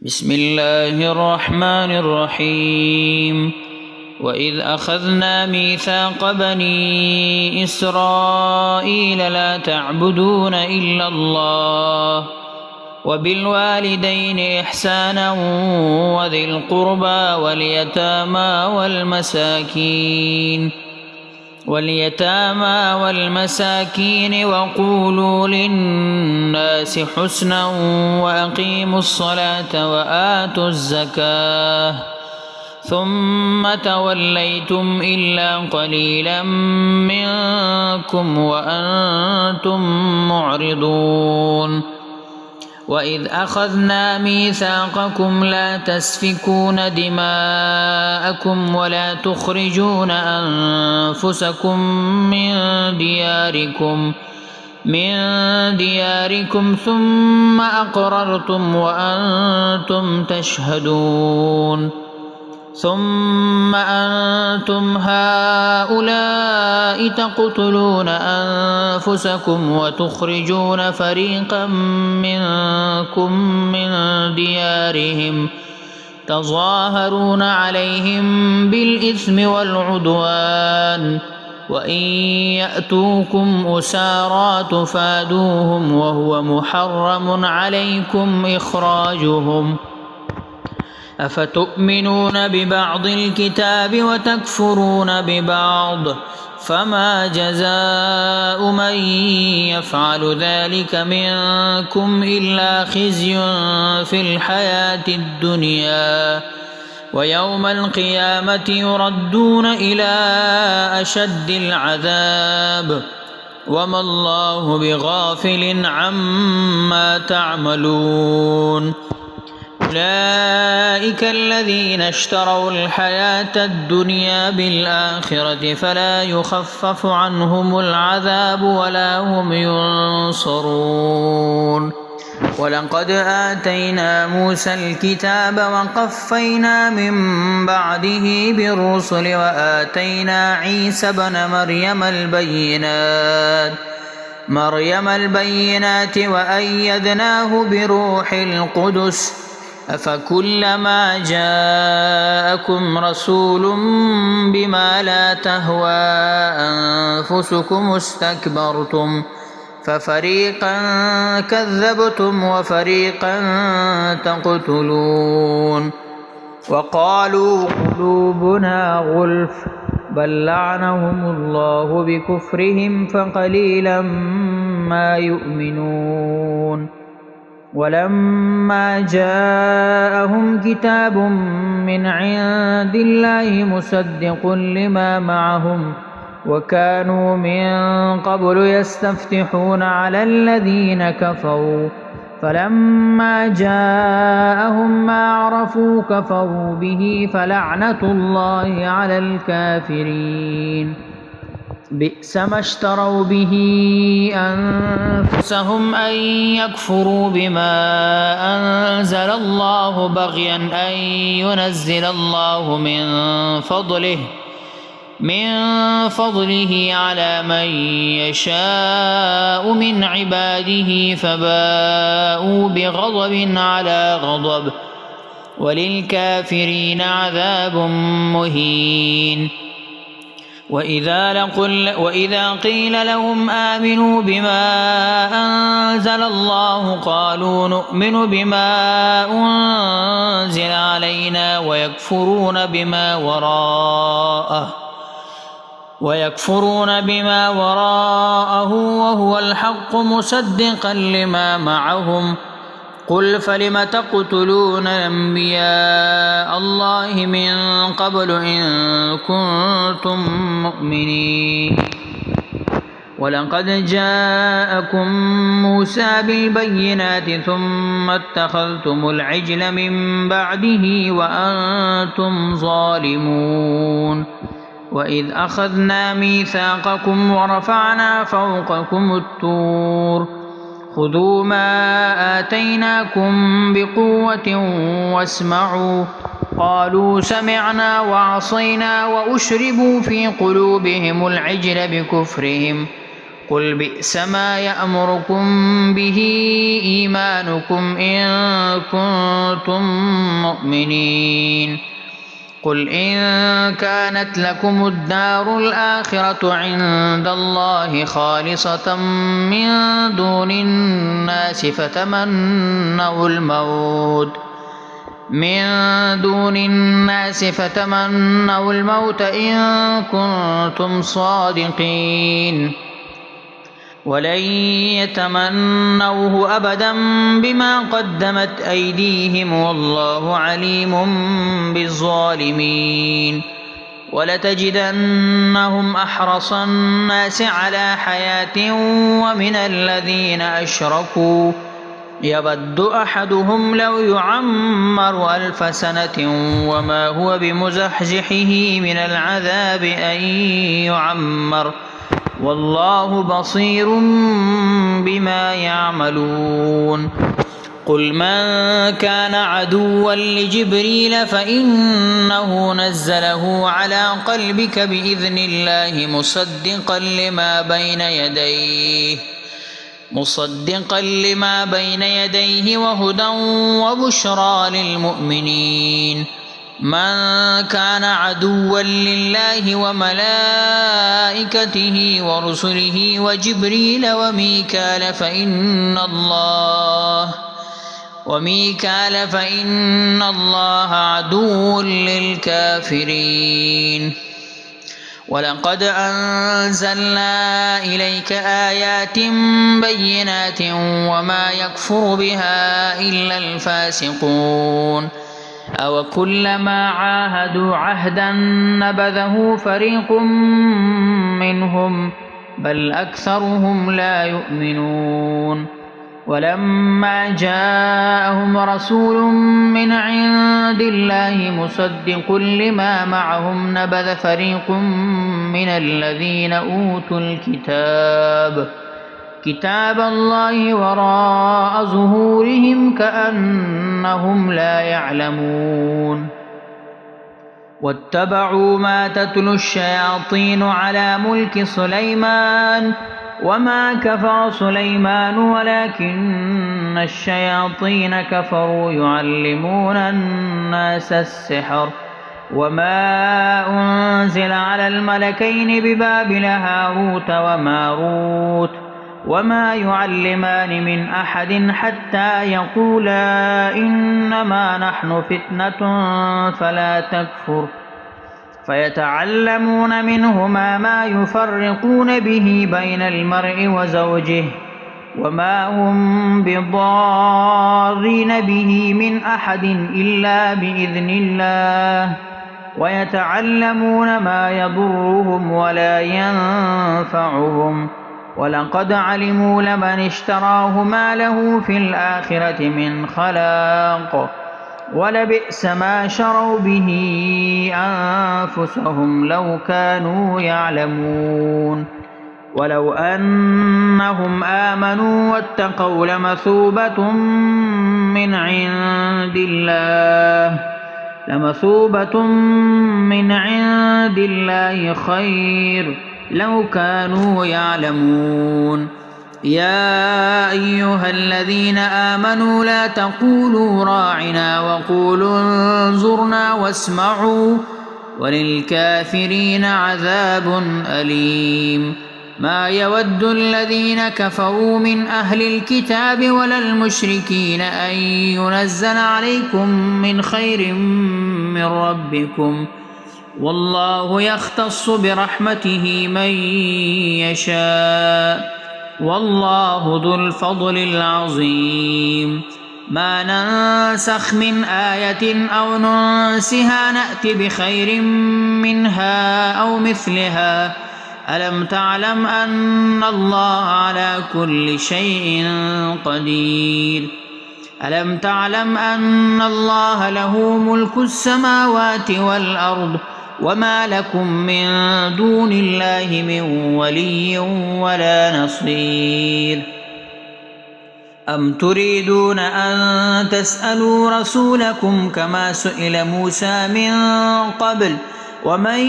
بسم الله الرحمن الرحيم. وإذ أخذنا ميثاق بني إسرائيل لا تعبدون إلا الله وبالوالدين إحسانا وذي القربى واليتامى والمساكين وقولوا للناس حسنا وأقيموا الصلاة وآتوا الزكاة ثم توليتم إلا قليلا منكم وأنتم معرضون. وإذ أخذنا ميثاقكم لا تسفكون دماءكم ولا تخرجون أنفسكم من دياركم ثم أقررتم وأنتم تشهدون. ثم أنتم هؤلاء تقتلون أنفسكم وتخرجون فريقا منكم من ديارهم تظاهرون عليهم بالإثم والعدوان وإن يأتوكم أسارى تفادوهم وهو محرم عليكم إخراجهم. أفتؤمنون ببعض الكتاب وتكفرون ببعض فما جزاء من يفعل ذلك منكم إلا خزي في الحياة الدنيا ويوم القيامة يردون إلى أشد العذاب وما الله بغافل عما تعملون. أولئك الذين اشتروا الحياة الدنيا بالآخرة فلا يخفف عنهم العذاب ولا هم ينصرون. ولقد آتينا موسى الكتاب وقفينا من بعده بالرسل وآتينا عيسى ابن مريم البينات وأيدناه بروح القدس. أفكلما جاءكم رسول بما لا تهوى أنفسكم استكبرتم ففريقا كذبتم وفريقا تقتلون. وقالوا قلوبنا غلف بل لعنهم الله بكفرهم فقليلا ما يؤمنون. ولما جاءهم كتاب من عند الله مصدق لما معهم وكانوا من قبل يستفتحون على الذين كفروا فلما جاءهم ما عرفوا كفروا به فلعنة الله على الكافرين. بئس ما اشتروا به أنفسهم أن يكفروا بما أنزل الله بغيا أن ينزل الله من فضله على من يشاء من عباده فباءوا بغضب على غضب وللكافرين عذاب مهين. وإذا قيل لهم آمنوا بما أنزل الله قالوا نؤمن بما أنزل علينا ويكفرون بما وراءه وهو الحق مصدقا لما معهم. قل فلم تقتلون أنبياء الله من قبل إن كنتم مؤمنين. ولقد جاءكم موسى بالبينات ثم اتخذتم العجل من بعده وأنتم ظالمون. وإذ أخذنا ميثاقكم ورفعنا فوقكم الطور خذوا ما آتيناكم بقوة واسمعوا قالوا سمعنا وعصينا وأشربوا في قلوبهم العجل بكفرهم قل بئس ما يأمركم به إيمانكم إن كنتم مؤمنين قل إن كانت لكم الدار الآخرة عند الله خالصة من دون الناس فتمنوا الموت إن كنتم صادقين ولن يتمنوه أبدا بما قدمت أيديهم والله عليم بالظالمين ولتجدنهم أحرص الناس على حياة ومن الذين أشركوا يود أحدهم لو يعمر 1000 سنة وما هو بمزحزحه من العذاب أن يعمر والله بصير بما يعملون قل من كان عدوا لجبريل فإنه نزله على قلبك بإذن الله مصدقا لما بين يديه وهدى وبشرى للمؤمنين من كان عدوا لله وملائكته ورسله وجبريل وميكال فإن الله عدو للكافرين ولقد أنزلنا إليك آيات بينات وما يكفر بها إلا الفاسقون أو كلما عاهدوا عهدا نبذه فريق منهم بل أكثرهم لا يؤمنون ولما جاءهم رسول من عند الله مصدق لما معهم نبذ فريق من الذين أوتوا كتاب الله وراء ظهورهم كأنهم لا يعلمون واتبعوا ما تتلو الشياطين على ملك سليمان وما كفر سليمان ولكن الشياطين كفروا يعلمون الناس السحر وما أنزل على الملكين ببابل هاروت وماروت وما يعلمان من أحد حتى يقولا إنما نحن فتنة فلا تكفر فيتعلمون منهما ما يفرقون به بين المرء وزوجه وما هم بضارين به من أحد إلا بإذن الله ويتعلمون ما يضرهم ولا ينفعهم ولقد علموا لمن اشتراه ما له في الآخرة من خلاق ولبئس ما شروا به أنفسهم لو كانوا يعلمون ولو أنهم آمنوا واتقوا لمثوبة من عند الله خير لو كانوا يعلمون يا أيها الذين آمنوا لا تقولوا راعنا وقولوا انظرنا واسمعوا وللكافرين عذاب أليم ما يود الذين كفروا من أهل الكتاب ولا المشركين أن ينزل عليكم من خير من ربكم والله يختص برحمته من يشاء والله ذو الفضل العظيم ما ننسخ من آية أو ننسها نأت بخير منها أو مثلها ألم تعلم أن الله على كل شيء قدير ألم تعلم أن الله له ملك السماوات والأرض وما لكم من دون الله من ولي ولا نصير أم تريدون أن تسألوا رسولكم كما سئل موسى من قبل ومن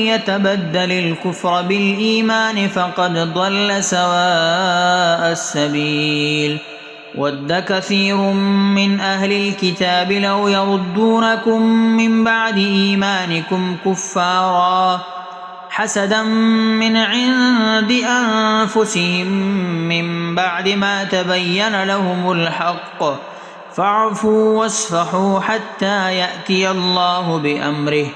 يتبدل الكفر بالإيمان فقد ضل سواء السبيل ود كثير من أهل الكتاب لو يردونكم من بعد إيمانكم كفارا حسدا من عند أنفسهم من بعد ما تبين لهم الحق فاعفوا واصفحوا حتى يأتي الله بأمره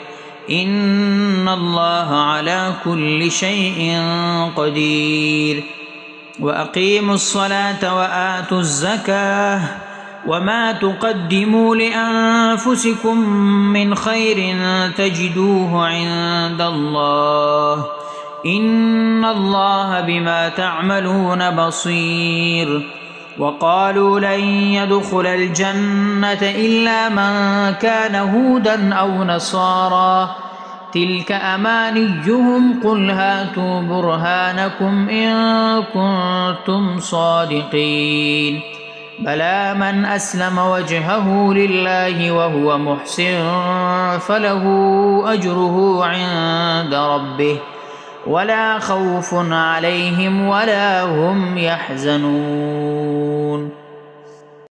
إن الله على كل شيء قدير وأقيموا الصلاة وآتوا الزكاة وما تقدموا لأنفسكم من خير تجدوه عند الله إن الله بما تعملون بصير وقالوا لن يدخل الجنة إلا من كان هودا أو نصارى تلك أمانيهم قل هاتوا برهانكم إن كنتم صادقين بلى من أسلم وجهه لله وهو محسن فله أجره عند ربه ولا خوف عليهم ولا هم يحزنون